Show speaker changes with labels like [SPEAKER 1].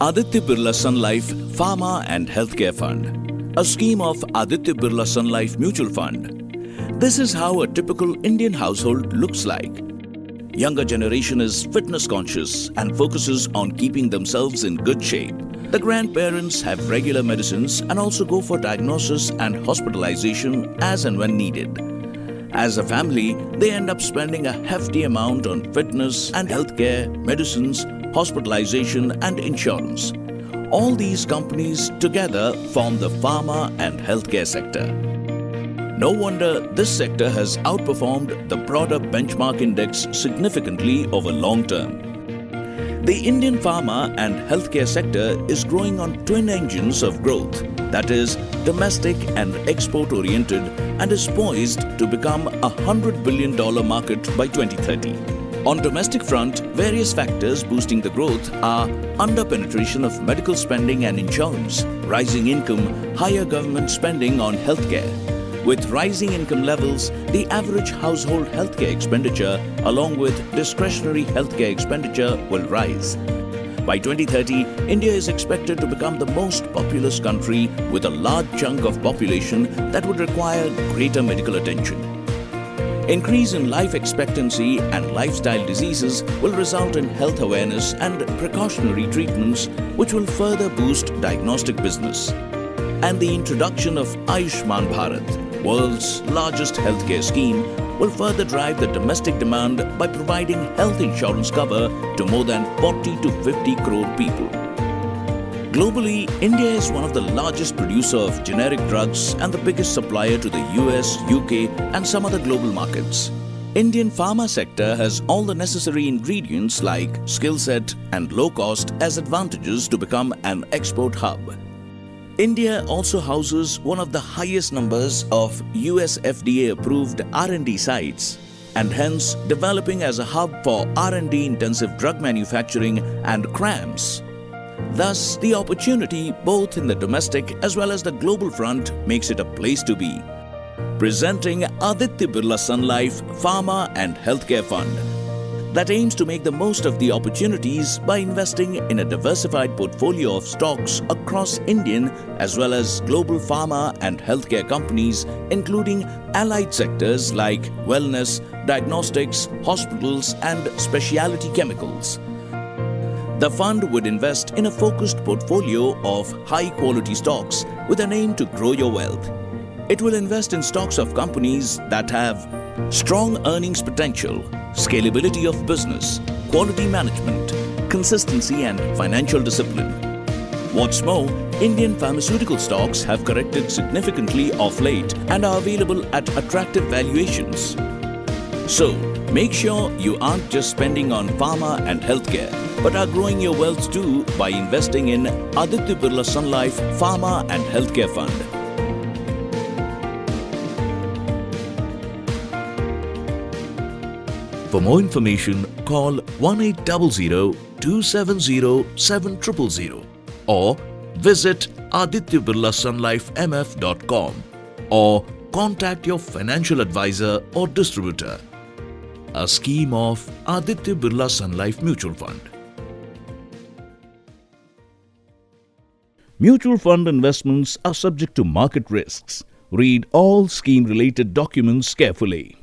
[SPEAKER 1] Aditya Birla Sun Life Pharma and Healthcare Fund, a scheme of Aditya Birla Sun Life Mutual Fund. This is how a typical Indian household looks like. Younger generation is fitness conscious and focuses on keeping themselves in good shape. The grandparents have regular medicines and also go for diagnosis and hospitalization as and when needed. As a family, they end up spending a hefty amount on fitness and healthcare, medicines, hospitalization and insurance. All these companies together form the pharma and healthcare sector. No wonder this sector has outperformed the broader benchmark index significantly over long term. The Indian pharma and healthcare sector is growing on twin engines of growth, that is, domestic and export oriented, and is poised to become a $100 billion market by 2030. On domestic front, various factors boosting the growth are under-penetration of medical spending and insurance, rising income, higher government spending on healthcare. With rising income levels, the average household healthcare expenditure along with discretionary healthcare expenditure will rise. By 2030, India is expected to become the most populous country with a large chunk of population that would require greater medical attention. Increase in life expectancy and lifestyle diseases will result in health awareness and precautionary treatments, which will further boost diagnostic business. And the introduction of Ayushman Bharat, world's largest healthcare scheme, will further drive the domestic demand by providing health insurance cover to more than 40 to 50 crore people. Globally, India is one of the largest producers of generic drugs and the biggest supplier to the US, UK and some other global markets. Indian pharma sector has all the necessary ingredients like skill set and low cost as advantages to become an export hub. India also houses one of the highest numbers of US FDA approved R&D sites and hence developing as a hub for R&D intensive drug manufacturing and CRAMS. Thus, the opportunity both in the domestic as well as the global front makes it a place to be. Presenting Aditya Birla Sun Life Pharma and Healthcare Fund that aims to make the most of the opportunities by investing in a diversified portfolio of stocks across Indian as well as global pharma and healthcare companies, including allied sectors like wellness, diagnostics, hospitals and specialty chemicals. The fund would invest in a focused portfolio of high-quality stocks with an aim to grow your wealth. It will invest in stocks of companies that have strong earnings potential, scalability of business, quality management, consistency and financial discipline. What's more, Indian pharmaceutical stocks have corrected significantly of late and are available at attractive valuations. So, make sure you aren't just spending on pharma and healthcare, but are growing your wealth too by investing in Aditya Birla Sun Life Pharma and Healthcare Fund. For more information, call 1800-270-7000 or visit adityabirlasunlifemf.com or contact your financial advisor or distributor. A scheme of Aditya Birla Sun Life Mutual Fund. Mutual fund investments are subject to market risks. Read all scheme-related documents carefully.